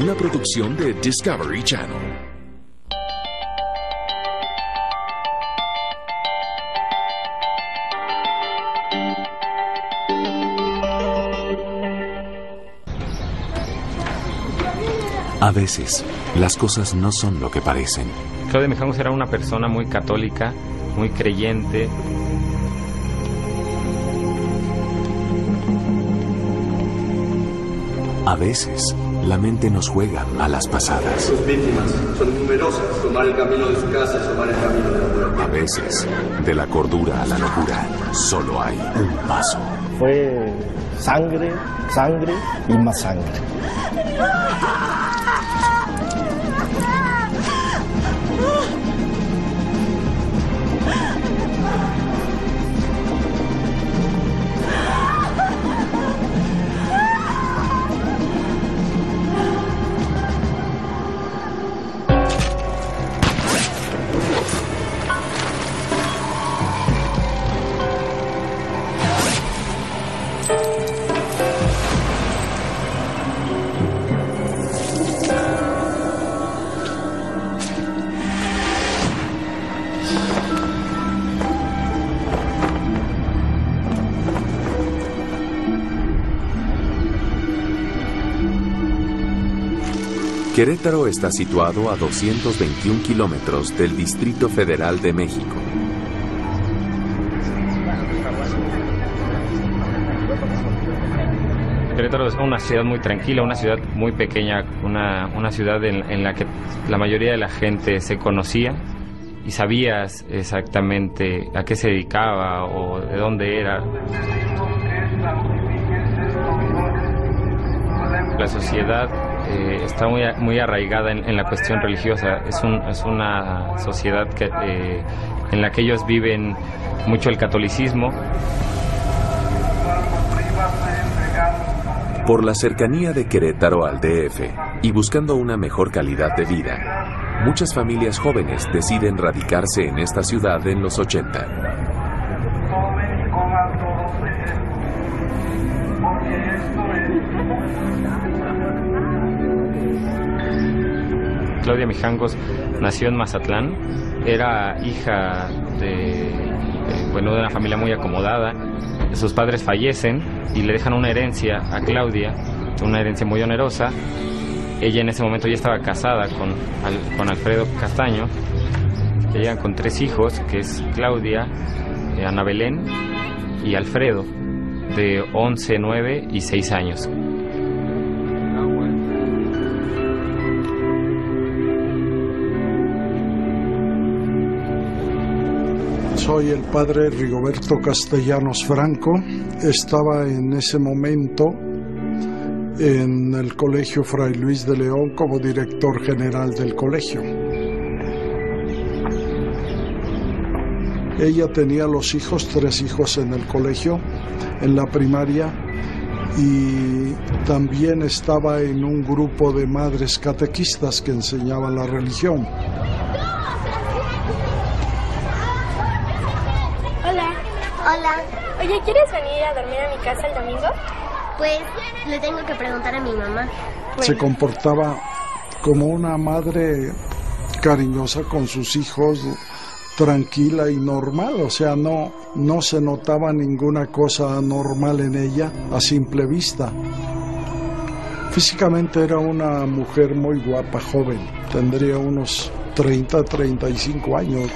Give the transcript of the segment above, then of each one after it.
una producción de Discovery Channel. A veces, las cosas no son lo que parecen. Claudia Mijangos era una persona muy católica, muy creyente. A veces, la mente nos juega malas pasadas. Sus víctimas son numerosas. Tomar el camino de su casa es tomar el camino de la muerte. A veces, de la cordura a la locura, solo hay un paso. Fue sangre, sangre y más sangre. Querétaro está situado a 221 kilómetros del Distrito Federal de México. Querétaro es una ciudad muy tranquila, una ciudad muy pequeña, una ciudad en la que la mayoría de la gente se conocía y sabías exactamente a qué se dedicaba o de dónde era. La sociedad está muy arraigada en la cuestión religiosa. Es una sociedad en la que ellos viven mucho el catolicismo. Por la cercanía de Querétaro al DF y buscando una mejor calidad de vida, muchas familias jóvenes deciden radicarse en esta ciudad en los 80. Claudia Mijangos nació en Mazatlán, era hija de una familia muy acomodada. Sus padres fallecen y le dejan una herencia a Claudia, una herencia muy onerosa. Ella en ese momento ya estaba casada con Alfredo Castaño. Ya llegan con 3 hijos, que es Claudia, Ana Belén y Alfredo, de 11, 9 y 6 años. Soy el padre Rigoberto Castellanos Franco. Estaba en ese momento en el Colegio Fray Luis de León como director general del colegio. Ella tenía 3 hijos en el colegio, en la primaria, y también estaba en un grupo de madres catequistas que enseñaban la religión. Hola. Oye, ¿quieres venir a dormir a mi casa el domingo? Pues le tengo que preguntar a mi mamá. Bueno. Se comportaba como una madre cariñosa con sus hijos, tranquila y normal, o sea, no se notaba ninguna cosa anormal en ella a simple vista. Físicamente era una mujer muy guapa, joven, tendría unos 30, 35 años.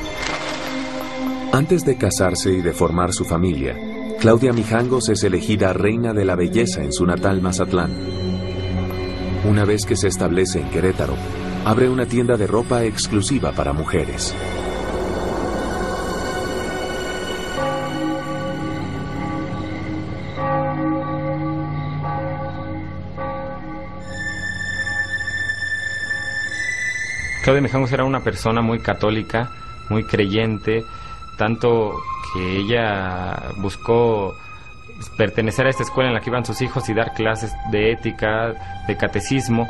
Antes de casarse y de formar su familia, Claudia Mijangos es elegida reina de la belleza en su natal Mazatlán. Una vez que se establece en Querétaro, abre una tienda de ropa exclusiva para mujeres. Claudia Mijangos era una persona muy católica, muy creyente, tanto que ella buscó pertenecer a esta escuela en la que iban sus hijos y dar clases de ética, de catecismo.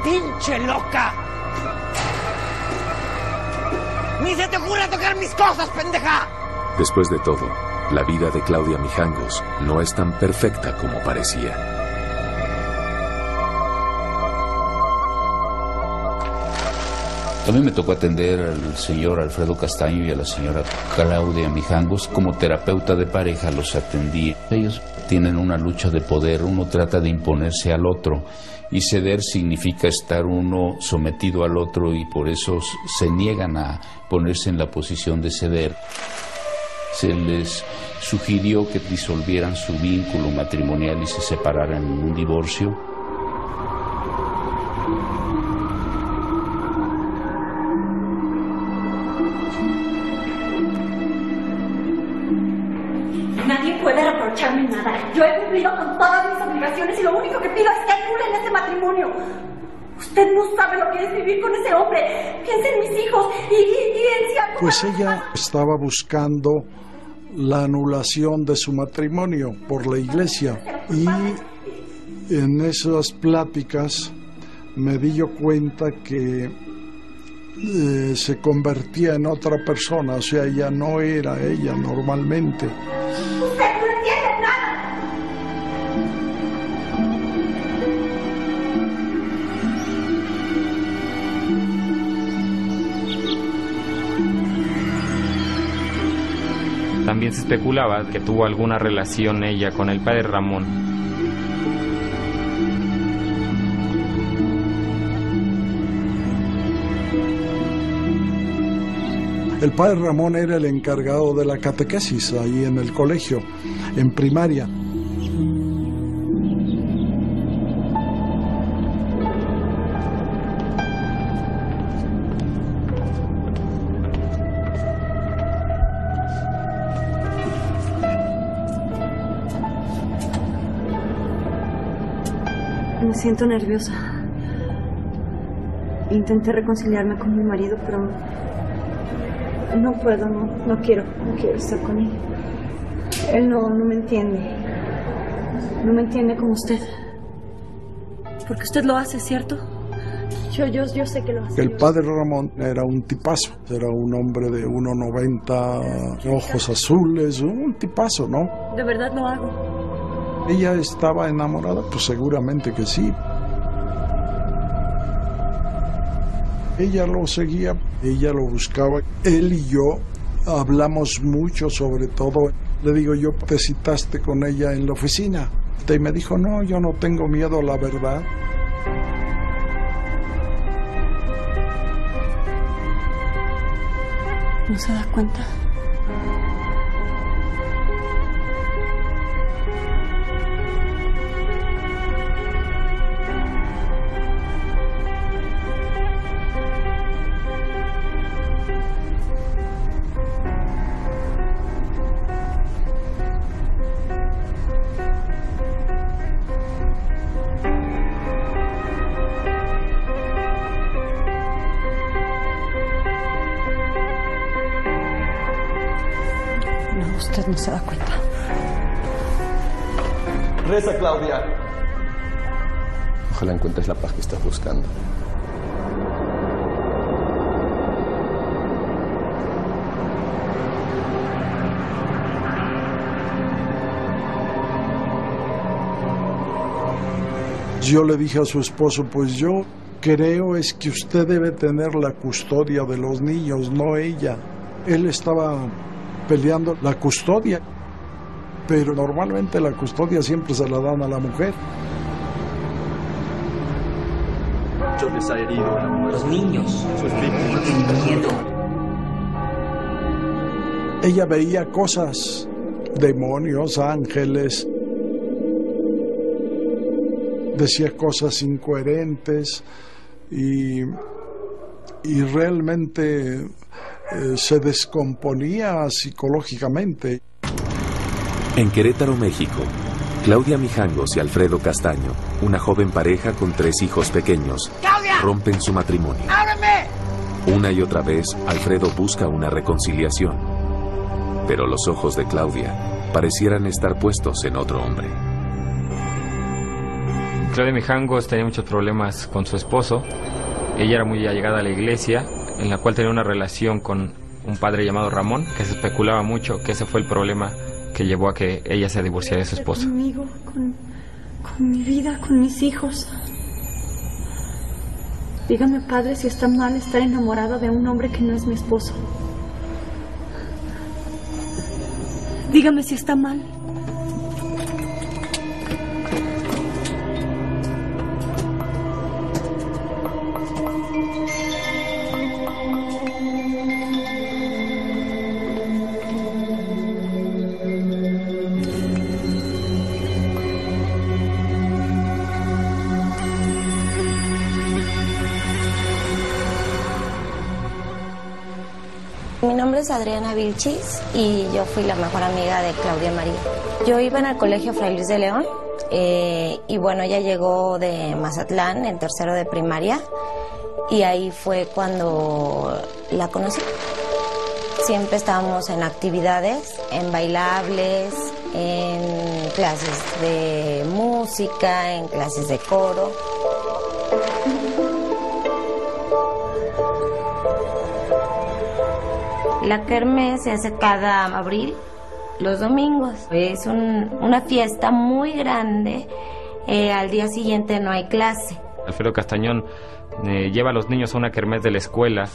¡Pinche loca! ¡Ni se te ocurra tocar mis cosas, pendeja! Después de todo, la vida de Claudia Mijangos no es tan perfecta como parecía. A mí me tocó atender al señor Alfredo Castaño y a la señora Claudia Mijangos. Como terapeuta de pareja los atendí. Ellos tienen una lucha de poder, uno trata de imponerse al otro y ceder significa estar uno sometido al otro y por eso se niegan a ponerse en la posición de ceder. Se les sugirió que disolvieran su vínculo matrimonial y se separaran en un divorcio. Nadie puede reprocharme nada. Yo he cumplido con todas mis obligaciones y lo único que pido es que anulen este matrimonio. Usted no sabe lo que es vivir con ese hombre. Piensa en mis hijos y en si algo... Pues ella estaba buscando la anulación de su matrimonio por la iglesia y en esas pláticas me di yo cuenta que se convertía en otra persona, o sea, ya no era ella normalmente. Usted no entiende nada. También se especulaba que tuvo alguna relación ella con el padre Ramón. El padre Ramón era el encargado de la catequesis ahí en el colegio, en primaria. Me siento nerviosa. Intenté reconciliarme con mi marido, pero no puedo, no quiero estar con él. Él no me entiende. No me entiende como usted. Porque usted lo hace, ¿cierto? Yo sé que lo hace. El padre Ramón era un tipazo. Era un hombre de 1,90, ojos azules, un tipazo, ¿no? De verdad lo hago. ¿Ella estaba enamorada? Pues seguramente que sí. Ella lo seguía, ella lo buscaba. Él y yo hablamos mucho sobre todo. Le digo, yo te citaste con ella en la oficina. Y me dijo, no, yo no tengo miedo a la verdad. ¿No se da cuenta? Usted no se da cuenta. Reza, Claudia. Ojalá encuentres la paz que estás buscando. Yo le dije a su esposo, pues yo creo es que usted debe tener la custodia de los niños, no ella. Él estaba peleando la custodia, pero normalmente la custodia siempre se la dan a la mujer. Yo les ha herido la muerte. Los niños. Sus víctimas. Miedo. Ella veía cosas, demonios, ángeles, decía cosas incoherentes y realmente se descomponía psicológicamente. En Querétaro, México, Claudia Mijangos y Alfredo Castaño, una joven pareja con 3 hijos pequeños, ¡Claudia! rompen su matrimonio. ¡Ábreme! Una y otra vez, Alfredo busca una reconciliación, pero los ojos de Claudia parecieran estar puestos en otro hombre. Claudia Mijangos tenía muchos problemas con su esposo. Ella era muy allegada a la iglesia, en la cual tenía una relación con un padre llamado Ramón, que se especulaba mucho que ese fue el problema que llevó a que ella se divorciara de su esposo. Conmigo, con mi vida, con mis hijos. Dígame, padre, si está mal estar enamorada de un hombre que no es mi esposo. Dígame si está mal. Mi nombre es Adriana Vilchis y yo fui la mejor amiga de Claudia María. Yo iba en el colegio Fray Luis de León y bueno, ella llegó de Mazatlán en tercero de primaria y ahí fue cuando la conocí. Siempre estábamos en actividades, en bailables, en clases de música, en clases de coro. La kermés se hace cada abril, los domingos. Es una fiesta muy grande. Al día siguiente no hay clase. Alfredo Castañón lleva a los niños a una kermés de la escuela.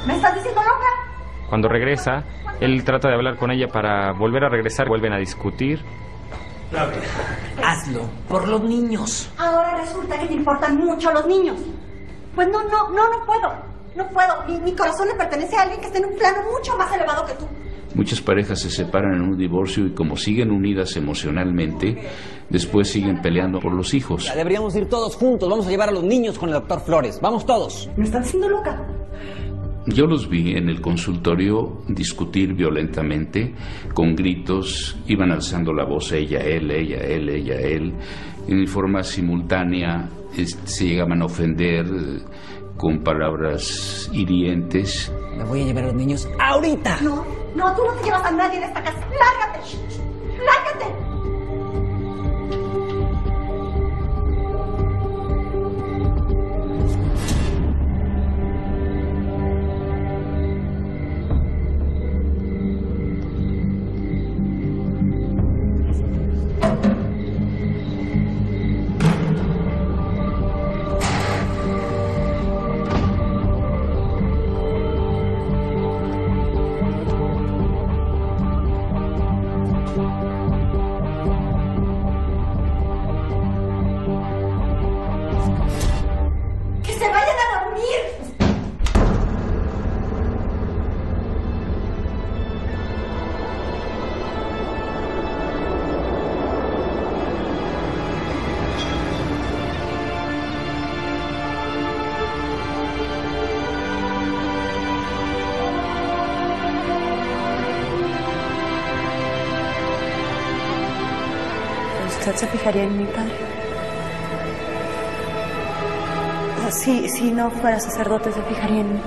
¿Me estás diciendo loca? Cuando regresa, él trata de hablar con ella para volver a regresar. Vuelven a discutir. Claudia, hazlo por los niños. Ahora resulta que te importan mucho los niños. Pues no puedo. No puedo. Mi corazón le pertenece a alguien que está en un plano mucho más elevado que tú. Muchas parejas se separan en un divorcio y como siguen unidas emocionalmente, después siguen peleando por los hijos. Deberíamos ir todos juntos. Vamos a llevar a los niños con el doctor Flores. Vamos todos. ¿Me están haciendo loca? Yo los vi en el consultorio discutir violentamente, con gritos, iban alzando la voz ella, él, en forma simultánea se llegaban a ofender con palabras hirientes. Me voy a llevar a los niños ahorita. No, tú no te llevas a nadie de esta casa. ¡Lárgate! ¡Lárgate! ¿Usted se fijaría en mi padre? Si no fuera sacerdote, ¿se fijaría en mí?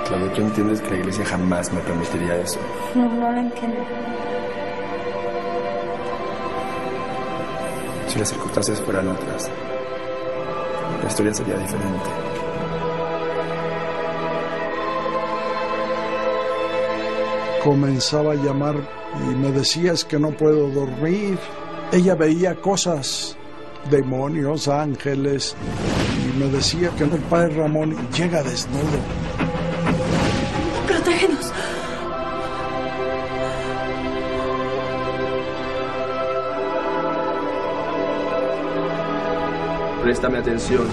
Claudia, tú entiendes que la iglesia jamás me permitiría eso. No lo entiendo. Si las circunstancias fueran otras, la historia sería diferente. Comenzaba a llamar y me decía, es que no puedo dormir. Ella veía cosas, demonios, ángeles, y me decía que el padre Ramón llega desnudo. ¡Protégenos! Préstame atención.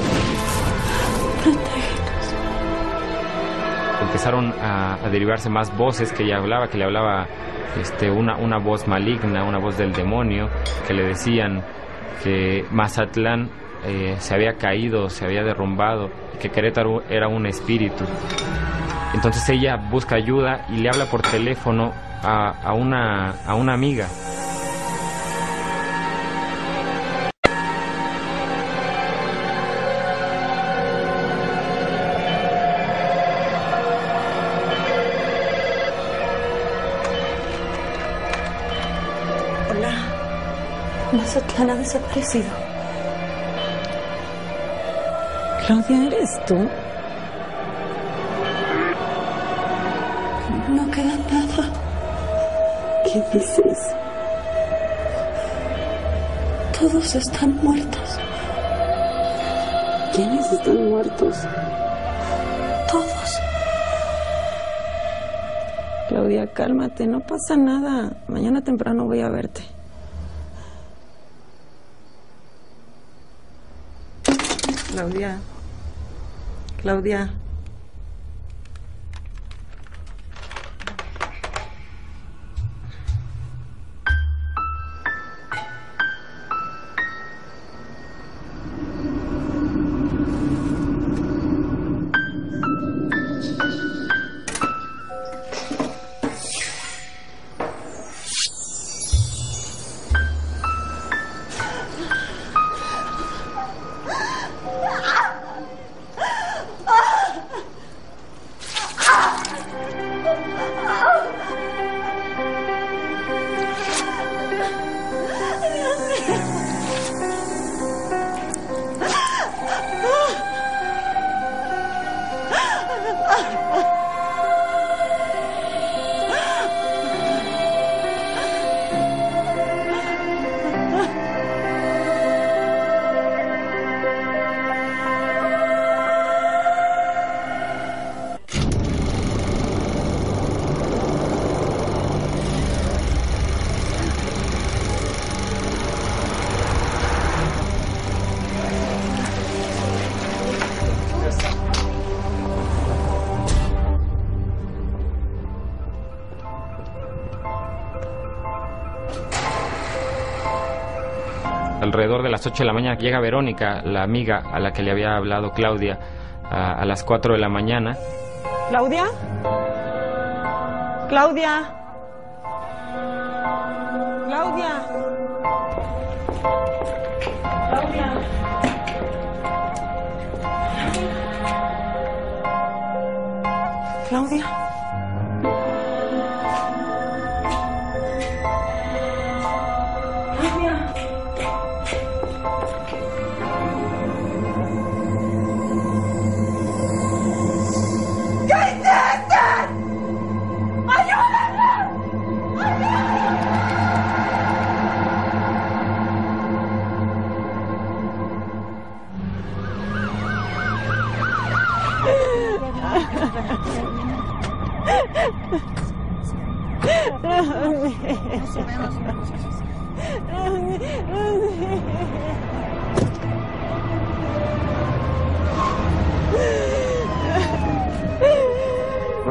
Empezaron a derivarse más voces que ella hablaba, que le hablaba una voz maligna, una voz del demonio, que le decían que Mazatlán se había caído, se había derrumbado, que Querétaro era un espíritu. Entonces ella busca ayuda y le habla por teléfono a una amiga. Hola, Mazatlán ha desaparecido. Claudia, ¿eres tú? No queda nada. ¿Qué dices? Todos están muertos. ¿Quiénes están muertos? Todos. Claudia, cálmate, no pasa nada. Mañana temprano voy a verte. Claudia. Claudia. Alrededor de las 8 de la mañana llega Verónica, la amiga a la que le había hablado Claudia, a las 4 de la mañana. ¿Claudia? ¿Claudia? ¿Claudia? ¿Claudia? ¿Claudia?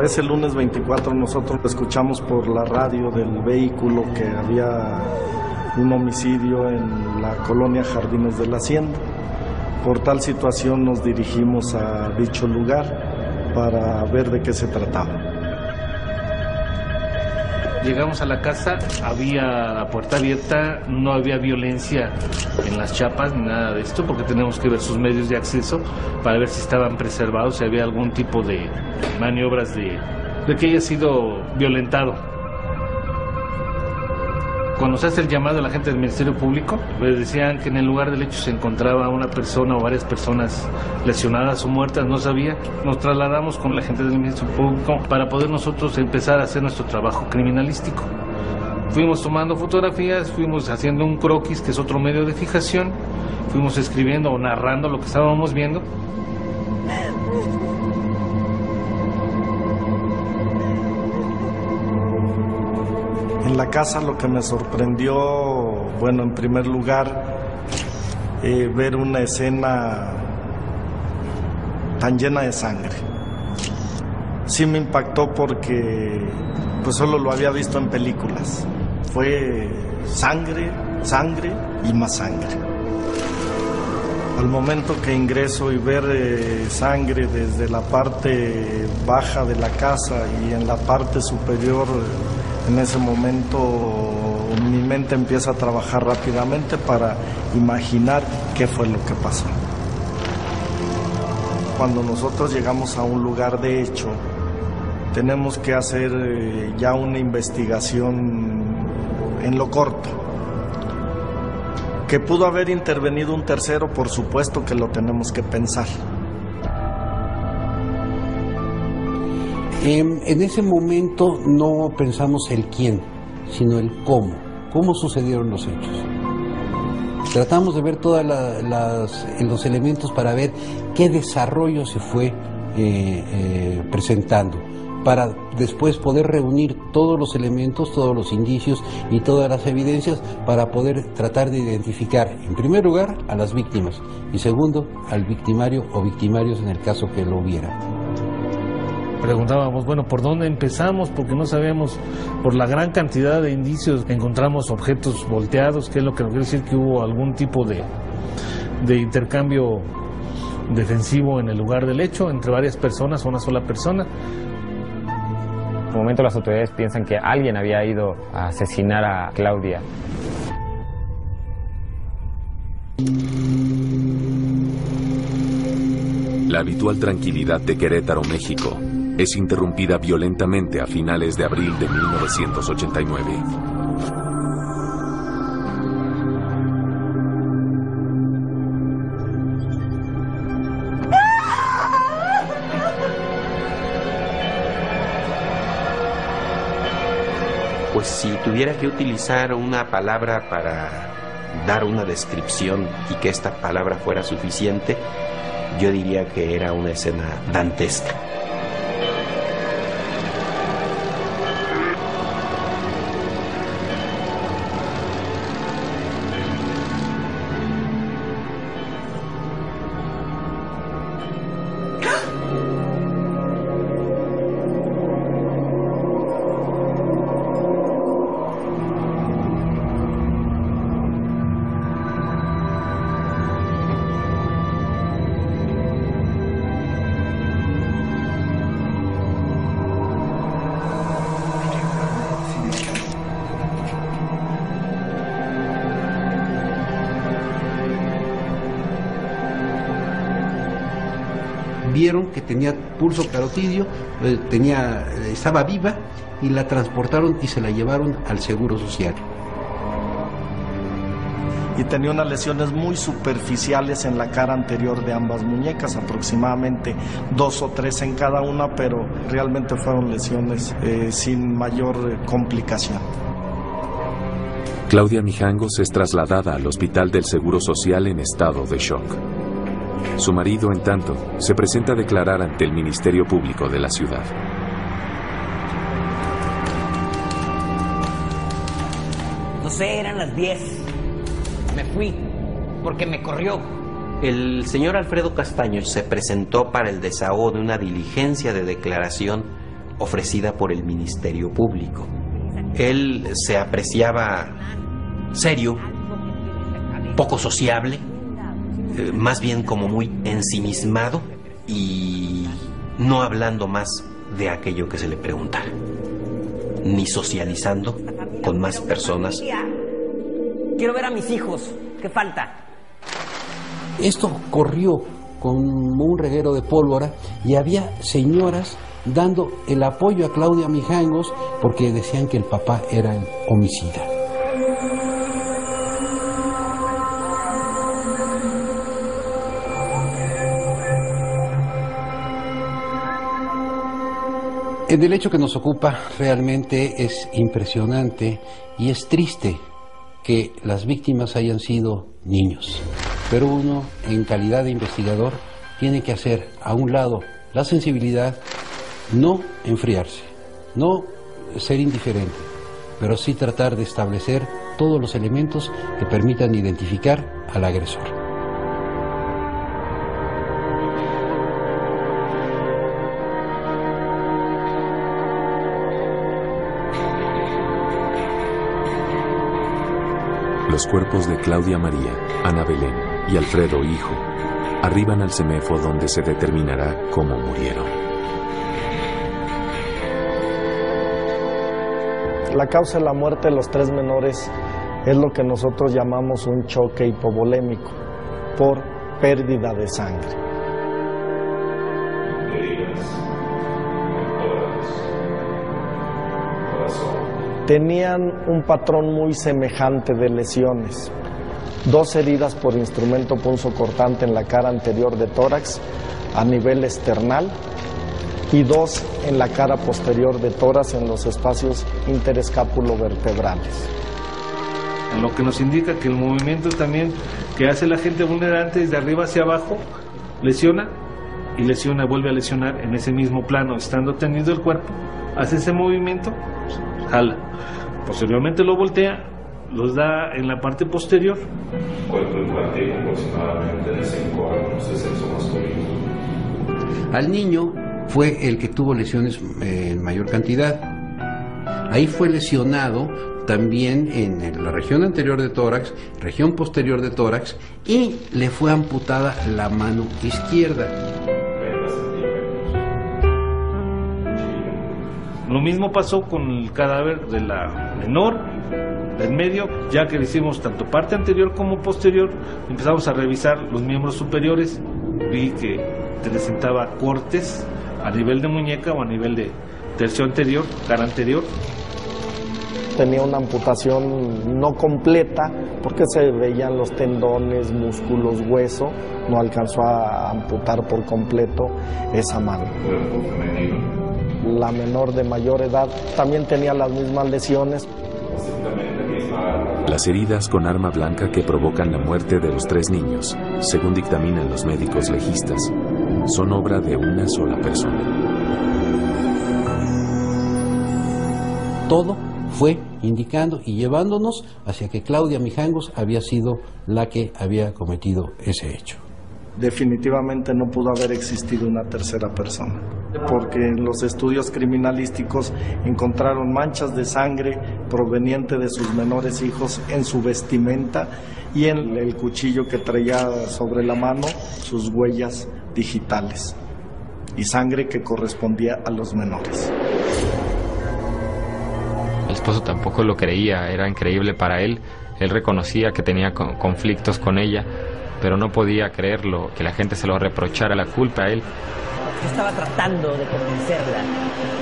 Ese lunes 24 nosotros escuchamos por la radio del vehículo que había un homicidio en la colonia Jardines de la Hacienda. Por tal situación nos dirigimos a dicho lugar para ver de qué se trataba. Llegamos a la casa, había la puerta abierta, no había violencia en las chapas ni nada de esto, porque tenemos que ver sus medios de acceso para ver si estaban preservados, si había algún tipo de maniobras de que haya sido violentado. Cuando se hace el llamado a la gente del Ministerio Público, les decían que en el lugar del hecho se encontraba una persona o varias personas lesionadas o muertas, no sabía. Nos trasladamos con la gente del Ministerio Público para poder nosotros empezar a hacer nuestro trabajo criminalístico. Fuimos tomando fotografías, fuimos haciendo un croquis, que es otro medio de fijación, fuimos escribiendo o narrando lo que estábamos viendo. En la casa lo que me sorprendió, bueno, en primer lugar, ver una escena tan llena de sangre. Sí me impactó porque pues solo lo había visto en películas. Fue sangre, sangre y más sangre. Al momento que ingreso y ver sangre desde la parte baja de la casa y en la parte superior, en ese momento mi mente empieza a trabajar rápidamente para imaginar qué fue lo que pasó. Cuando nosotros llegamos a un lugar de hecho, tenemos que hacer ya una investigación en lo corto. Que pudo haber intervenido un tercero, por supuesto que lo tenemos que pensar. En ese momento no pensamos el quién, sino el cómo sucedieron los hechos. Tratamos de ver todos los elementos para ver qué desarrollo se fue presentando, para después poder reunir todos los elementos, todos los indicios y todas las evidencias para poder tratar de identificar, en primer lugar, a las víctimas y segundo, al victimario o victimarios en el caso que lo hubiera. Preguntábamos, bueno, ¿por dónde empezamos? Porque no sabíamos, por la gran cantidad de indicios, encontramos objetos volteados, que es lo que nos quiere decir que hubo algún tipo de intercambio defensivo en el lugar del hecho, entre varias personas o una sola persona. En un momento las autoridades piensan que alguien había ido a asesinar a Claudia. La habitual tranquilidad de Querétaro, México, es interrumpida violentamente a finales de abril de 1989. Pues si tuviera que utilizar una palabra para dar una descripción y que esta palabra fuera suficiente, yo diría que era una escena dantesca. Vieron que tenía pulso carotidio, estaba viva y la transportaron y se la llevaron al Seguro Social. Y tenía unas lesiones muy superficiales en la cara anterior de ambas muñecas, aproximadamente 2 o 3 en cada una, pero realmente fueron lesiones sin mayor complicación. Claudia Mijangos es trasladada al Hospital del Seguro Social en estado de shock. Su marido, en tanto, se presenta a declarar ante el Ministerio Público de la ciudad. No sé, eran las 10. Me fui porque me corrió. El señor Alfredo Castaño se presentó para el desahogo de una diligencia de declaración ofrecida por el Ministerio Público. Él se apreciaba serio, poco sociable, más bien como muy ensimismado y no hablando más de aquello que se le preguntara, ni socializando con más personas. Quiero ver a mis hijos. ¿Qué falta? Esto corrió como un reguero de pólvora y había señoras dando el apoyo a Claudia Mijangos porque decían que el papá era el homicida. En el hecho que nos ocupa realmente es impresionante y es triste que las víctimas hayan sido niños. Pero uno, en calidad de investigador, tiene que hacer a un lado la sensibilidad, no enfriarse, no ser indiferente, pero sí tratar de establecer todos los elementos que permitan identificar al agresor. Los cuerpos de Claudia María, Ana Belén y Alfredo, hijo, arriban al CEMEFO donde se determinará cómo murieron. La causa de la muerte de los 3 menores es lo que nosotros llamamos un choque hipovolémico por pérdida de sangre. Tenían un patrón muy semejante de lesiones. 2 heridas por instrumento punzocortante en la cara anterior de tórax a nivel esternal y 2 en la cara posterior de tórax en los espacios interescápulo-vertebrales. Lo que nos indica que el movimiento también que hace la gente vulnerante desde arriba hacia abajo lesiona y lesiona, vuelve a lesionar en ese mismo plano, estando tendido el cuerpo, hace ese movimiento, jala, posteriormente lo voltea, los da en la parte posterior. Cuerpo infantil aproximadamente de 5 años, de sexo masculino. Al niño fue el que tuvo lesiones en mayor cantidad. Ahí fue lesionado también en la región anterior de tórax, región posterior de tórax, y le fue amputada la mano izquierda. Lo mismo pasó con el cadáver de la menor, del medio, ya que le hicimos tanto parte anterior como posterior, empezamos a revisar los miembros superiores, vi que presentaba cortes a nivel de muñeca o a nivel de tercio anterior, cara anterior. Tenía una amputación no completa porque se veían los tendones, músculos, hueso, no alcanzó a amputar por completo esa mano. La menor de mayor edad también tenía las mismas lesiones. Las heridas con arma blanca que provocan la muerte de los 3 niños, según dictaminan los médicos legistas, son obra de una sola persona. Todo fue indicando y llevándonos hacia que Claudia Mijangos había sido la que había cometido ese hecho. Definitivamente no pudo haber existido una tercera persona, porque en los estudios criminalísticos encontraron manchas de sangre proveniente de sus menores hijos en su vestimenta y en el cuchillo que traía sobre la mano, sus huellas digitales y sangre que correspondía a los menores. El esposo tampoco lo creía, era increíble para él. Él reconocía que tenía conflictos con ella, pero no podía creerlo, que la gente se lo reprochara la culpa a él. Yo estaba tratando de convencerla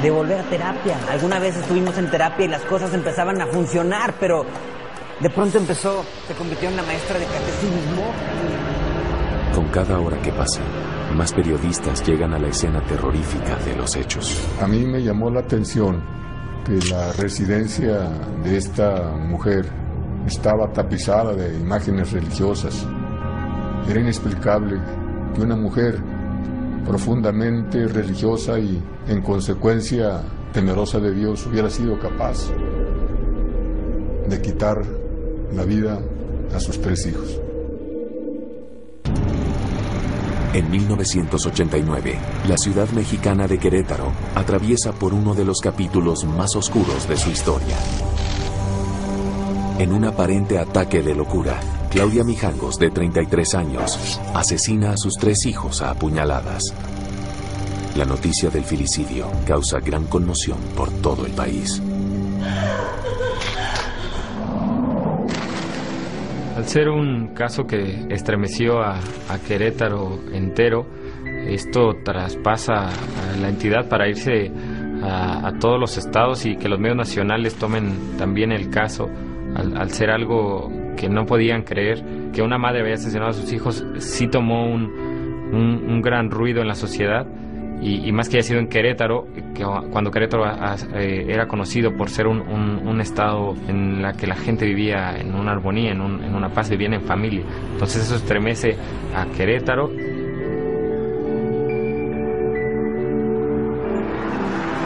de volver a terapia. Alguna vez estuvimos en terapia y las cosas empezaban a funcionar, pero de pronto se convirtió en la maestra de catecismo. Con cada hora que pasa, más periodistas llegan a la escena terrorífica de los hechos. A mí me llamó la atención que la residencia de esta mujer estaba tapizada de imágenes religiosas. Era inexplicable que una mujer profundamente religiosa y, en consecuencia, temerosa de Dios, hubiera sido capaz de quitar la vida a sus 3 hijos. En 1989, la ciudad mexicana de Querétaro atraviesa por uno de los capítulos más oscuros de su historia. En un aparente ataque de locura, Claudia Mijangos, de 33 años, asesina a sus 3 hijos a apuñaladas. La noticia del filicidio causa gran conmoción por todo el país. Al ser un caso que estremeció a Querétaro entero, esto traspasa a la entidad para irse a todos los estados y que los medios nacionales tomen también el caso, al ser algo que no podían creer, que una madre había asesinado a sus hijos, sí tomó un gran ruido en la sociedad. Y más que haya sido en Querétaro, que cuando Querétaro era conocido por ser un estado en la que la gente vivía en una armonía, en una paz, vivían en familia. Entonces eso estremece a Querétaro.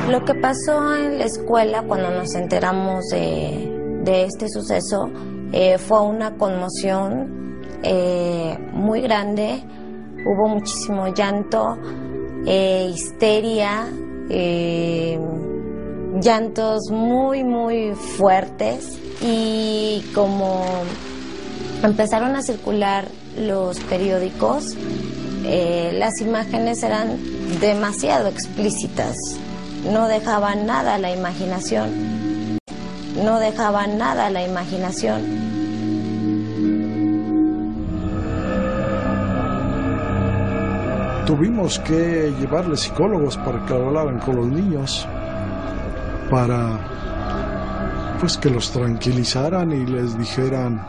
Lo que pasó en la escuela cuando nos enteramos de este suceso fue una conmoción muy grande. Hubo muchísimo llanto, histeria, llantos muy muy fuertes, y como empezaron a circular los periódicos, las imágenes eran demasiado explícitas, no dejaban nada a la imaginación, no dejaban nada a la imaginación. Tuvimos que llevarle psicólogos para que hablaran con los niños, para pues que los tranquilizaran y les dijeran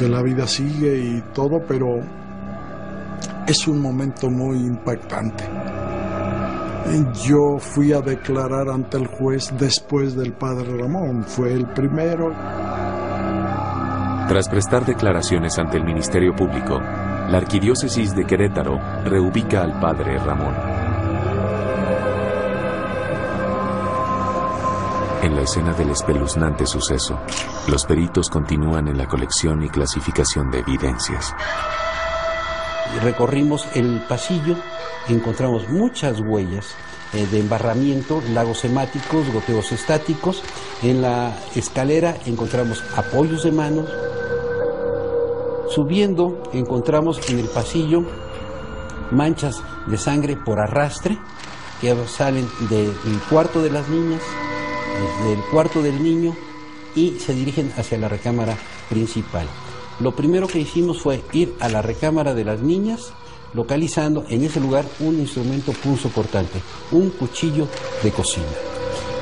que la vida sigue y todo, pero es un momento muy impactante. Yo fui a declarar ante el juez después del padre Ramón, fue el primero. Tras prestar declaraciones ante el Ministerio Público, la Arquidiócesis de Querétaro reubica al padre Ramón. En la escena del espeluznante suceso, los peritos continúan en la colección y clasificación de evidencias. Recorrimos el pasillo, encontramos muchas huellas de embarramiento, lagos hemáticos, goteos estáticos. En la escalera encontramos apoyos de manos. Subiendo encontramos en el pasillo manchas de sangre por arrastre que salen del cuarto de las niñas, del cuarto del niño, y se dirigen hacia la recámara principal. Lo primero que hicimos fue ir a la recámara de las niñas, localizando en ese lugar un instrumento punzocortante, un cuchillo de cocina.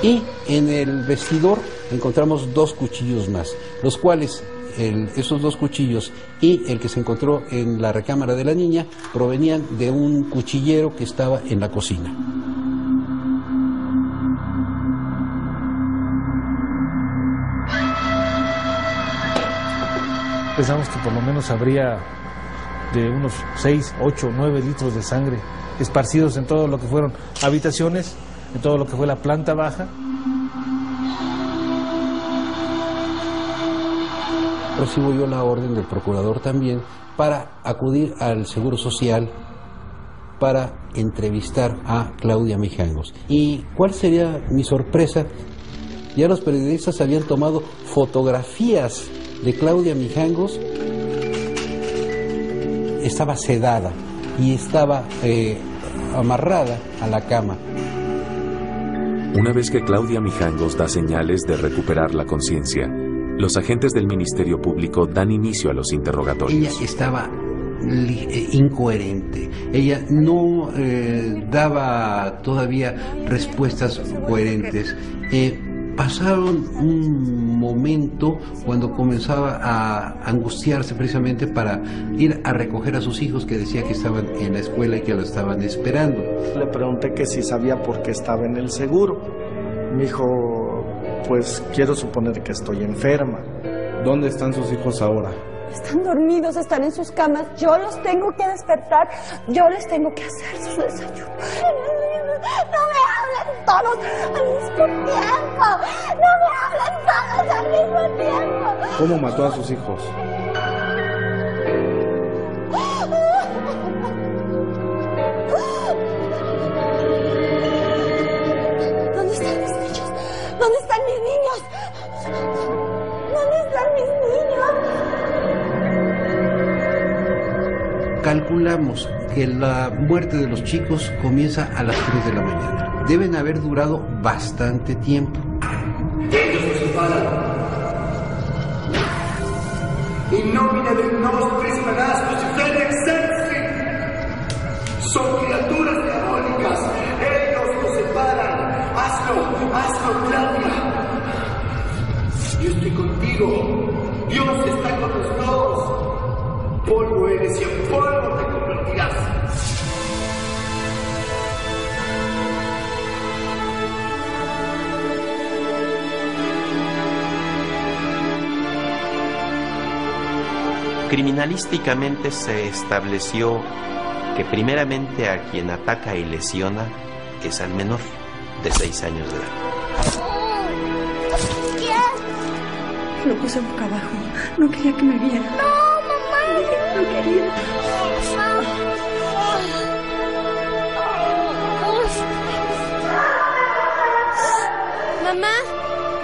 Y en el vestidor encontramos 2 cuchillos más, los cuales esos 2 cuchillos y el que se encontró en la recámara de la niña provenían de un cuchillero que estaba en la cocina. Pensamos que por lo menos habría de unos 6, 8, 9 litros de sangre esparcidos en todo lo que fueron habitaciones, en todo lo que fue la planta baja. Recibo yo la orden del procurador también para acudir al Seguro Social para entrevistar a Claudia Mijangos. ¿Y cuál sería mi sorpresa? Ya los periodistas habían tomado fotografías de Claudia Mijangos. Estaba sedada y estaba amarrada a la cama. Una vez que Claudia Mijangos da señales de recuperar la conciencia, los agentes del Ministerio Público dan inicio a los interrogatorios. Ella estaba incoherente. Ella no daba todavía respuestas coherentes. Pasaron un momento cuando comenzaba a angustiarse precisamente para ir a recoger a sus hijos, que decía que estaban en la escuela y que lo estaban esperando. Le pregunté que si sabía por qué estaba en el seguro. Me dijo, pues quiero suponer que estoy enferma. ¿Dónde están sus hijos ahora? Están dormidos, están en sus camas. Yo los tengo que despertar. Yo les tengo que hacer su desayuno. No me hablen todos al mismo tiempo. No me hablen todos al mismo tiempo. ¿Cómo mató a sus hijos? ¿Dónde están mis niños? ¿Dónde están mis niños? ¿Dónde están mis niños? Calculamos que la muerte de los chicos comienza a las 3 de la mañana. Deben haber durado bastante tiempo. Ellos nos separan. In nomine del nostris menastus Felixensi. Son criaturas diabólicas. Ellos nos separan. Hazlo, Claudia. Yo estoy contigo. Dios está con los dos. Polvo eres y en polvo te convertirás. Criminalísticamente se estableció que primeramente a quien ataca y lesiona es al menor de 6 años de edad. Lo puse boca abajo. No quería que me viera. No, mamá. No quería.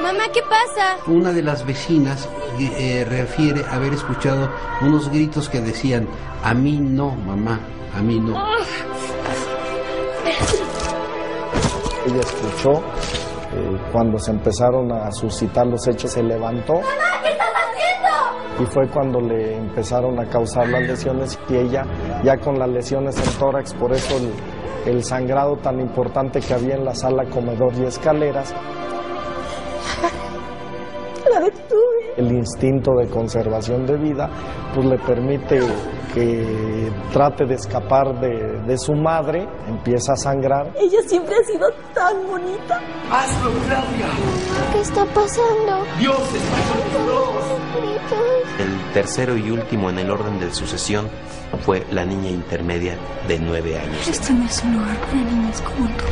Mamá, ¿qué pasa? Una de las vecinas refiere haber escuchado unos gritos que decían: a mí no, mamá, a mí no. Ella escuchó, cuando se empezaron a suscitar los hechos, se levantó. ¡Mamá, qué estás haciendo! Y fue cuando le empezaron a causar las lesiones y ella ya con las lesiones en tórax, por eso el sangrado tan importante que había en la sala, comedor y escaleras. La detuve. El instinto de conservación de vida pues le permite que trate de escapar de su madre, empieza a sangrar. Ella siempre ha sido tan bonita. ¡Hazlo, Claudia! ¿Qué está pasando? ¡Dios está con nosotros! El tercero y último en el orden de sucesión fue la niña intermedia de 9 años. Este no es un lugar para niñas como tú.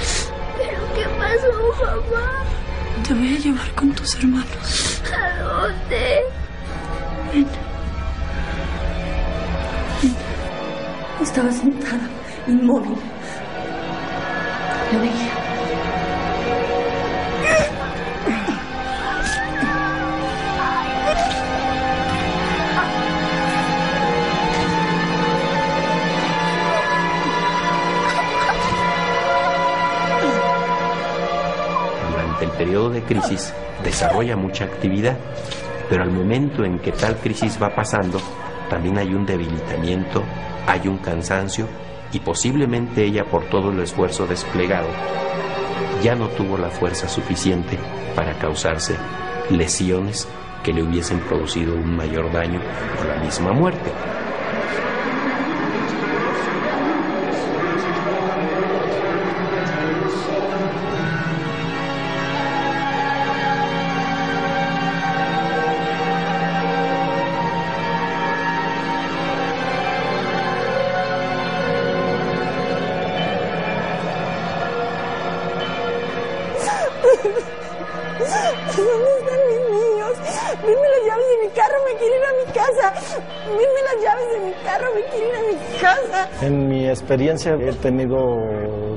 ¿Pero qué pasó, mamá? Te voy a llevar con tus hermanos. ¿A dónde? Ven. Ven. Estaba sentada, inmóvil. La veía. Durante el periodo de crisis desarrolla mucha actividad, pero al momento en que tal crisis va pasando, también hay un debilitamiento, hay un cansancio y posiblemente ella, por todo el esfuerzo desplegado, ya no tuvo la fuerza suficiente para causarse lesiones que le hubiesen producido un mayor daño o la misma muerte. ¿Dónde están mis niños? Denme las llaves de mi carro, me quiero ir a mi casa. Denme las llaves de mi carro, me quiero ir a mi casa. En mi experiencia he tenido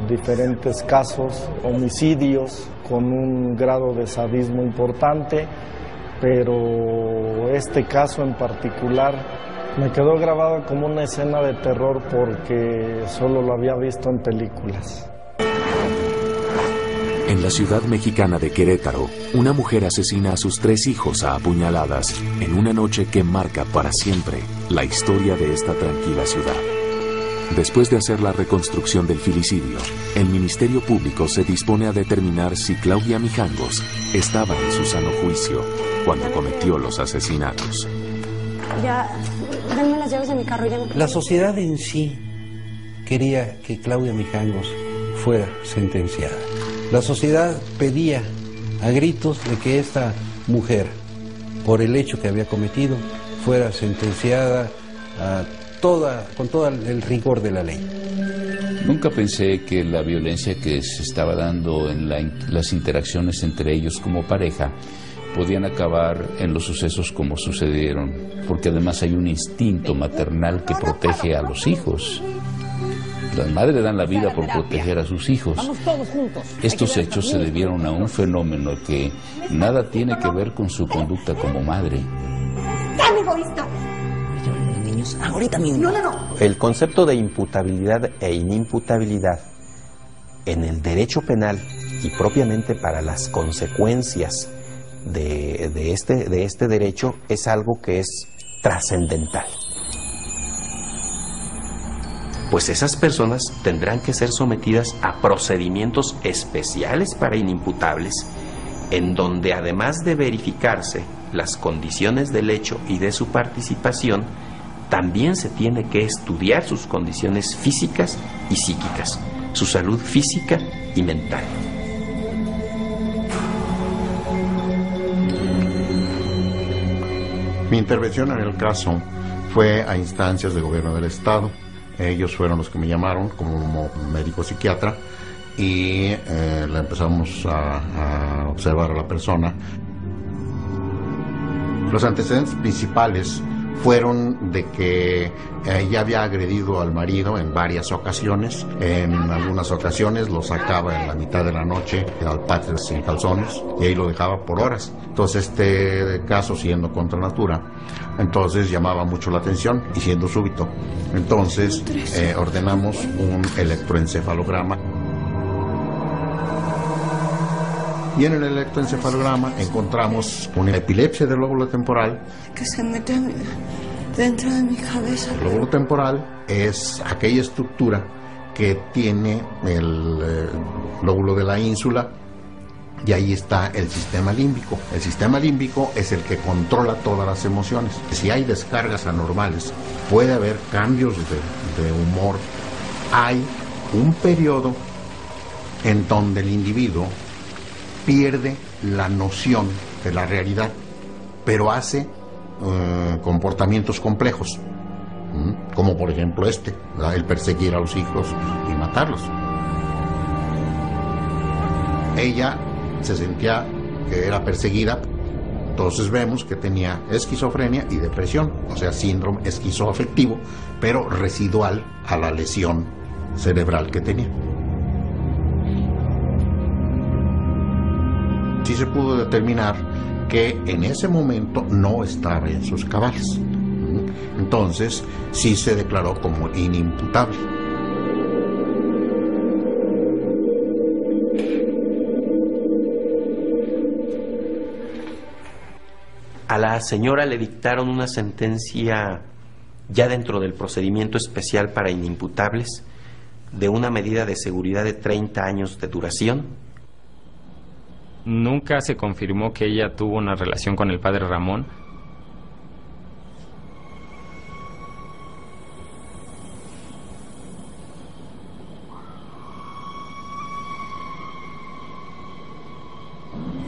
diferentes casos, homicidios con un grado de sadismo importante, pero este caso en particular me quedó grabado como una escena de terror porque solo lo había visto en películas. En la ciudad mexicana de Querétaro, una mujer asesina a sus 3 hijos a apuñaladas en una noche que marca para siempre la historia de esta tranquila ciudad. Después de hacer la reconstrucción del filicidio, el Ministerio Público se dispone a determinar si Claudia Mijangos estaba en su sano juicio cuando cometió los asesinatos. Ya, denme las llaves de mi carro, ya no... La sociedad en sí quería que Claudia Mijangos fuera sentenciada. La sociedad pedía a gritos de que esta mujer, por el hecho que había cometido, fuera sentenciada con todo el rigor de la ley. Nunca pensé que la violencia que se estaba dando en las interacciones entre ellos como pareja podían acabar en los sucesos como sucedieron, porque además hay un instinto maternal que protege a los hijos. Las madres dan la vida por proteger a sus hijos. Vamos todos juntos. Estos hechos se debieron a un fenómeno que nada tiene que ver con su conducta como madre. ¡Tan egoísta! Niños, ahorita mismo. No. El concepto de imputabilidad e inimputabilidad en el derecho penal y propiamente para las consecuencias de este derecho es algo que es trascendental. Pues esas personas tendrán que ser sometidas a procedimientos especiales para inimputables, en donde además de verificarse las condiciones del hecho y de su participación, también se tiene que estudiar sus condiciones físicas y psíquicas, su salud física y mental. Mi intervención en el caso fue a instancias del gobierno del estado. Ellos fueron los que me llamaron como médico psiquiatra y la empezamos a observar a la persona. Los antecedentes principales fueron de que ella había agredido al marido en varias ocasiones. En algunas ocasiones lo sacaba en la mitad de la noche al patio sin calzones y ahí lo dejaba por horas. Entonces este caso, siendo contra natura, entonces llamaba mucho la atención y siendo súbito. Entonces ordenamos un electroencefalograma. Y en el electroencefalograma encontramos una epilepsia del lóbulo temporal. Que se mete dentro de mi cabeza. El lóbulo temporal es aquella estructura que tiene el lóbulo de la ínsula Y ahí está el sistema límbico. El sistema límbico es el que controla todas las emociones. Si hay descargas anormales, puede haber cambios de humor. Hay un periodo en donde el individuo pierde la noción de la realidad, pero hace comportamientos complejos, como por ejemplo el perseguir a los hijos y matarlos. Ella se sentía que era perseguida, entonces vemos que tenía esquizofrenia y depresión, o sea, síndrome esquizoafectivo, pero residual a la lesión cerebral que tenía. Sí se pudo determinar que en ese momento no estaba en sus cabales. Entonces, sí se declaró como inimputable. A la señora le dictaron una sentencia ya dentro del procedimiento especial para inimputables de una medida de seguridad de 30 años de duración. Nunca se confirmó que ella tuvo una relación con el padre Ramón.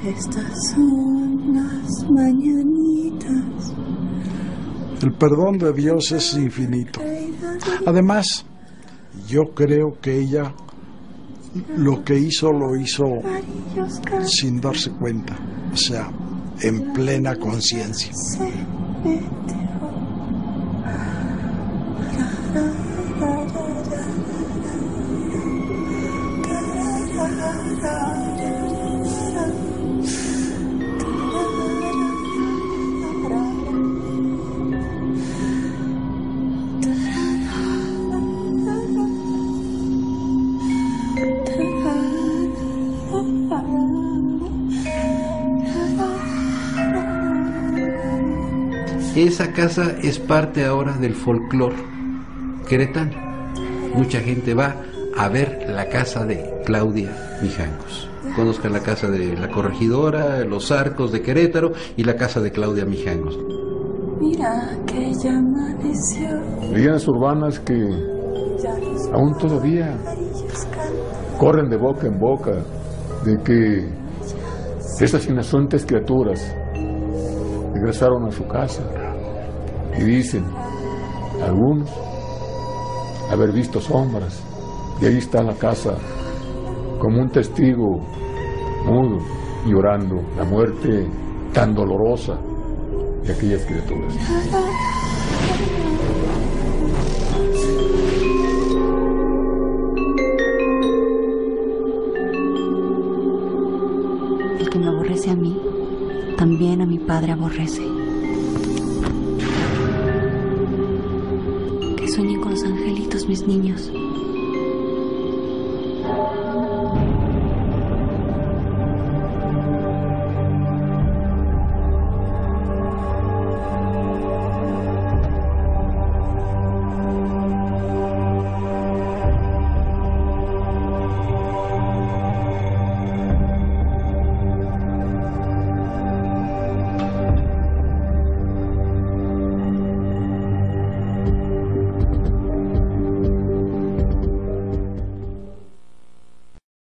Estas son las mañanitas. El perdón de Dios es infinito. Además, yo creo que ella lo que hizo lo hizo sin darse cuenta, o sea, en plena conciencia. Esa casa es parte ahora del folclore queretano. Mucha gente va a ver la casa de Claudia Mijangos. Conozcan la casa de la Corregidora, los Arcos de Querétaro y la casa de Claudia Mijangos. Mira que ya amaneció. Leyendas urbanas que aún todavía corren de boca en boca, de que estas inocentes criaturas regresaron a su casa y dicen algunos haber visto sombras, y ahí está la casa como un testigo mudo, llorando la muerte tan dolorosa de aquellas criaturas. El que me aborrece a mí, también a mi padre aborrece. Que sueñen con los angelitos, mis niños.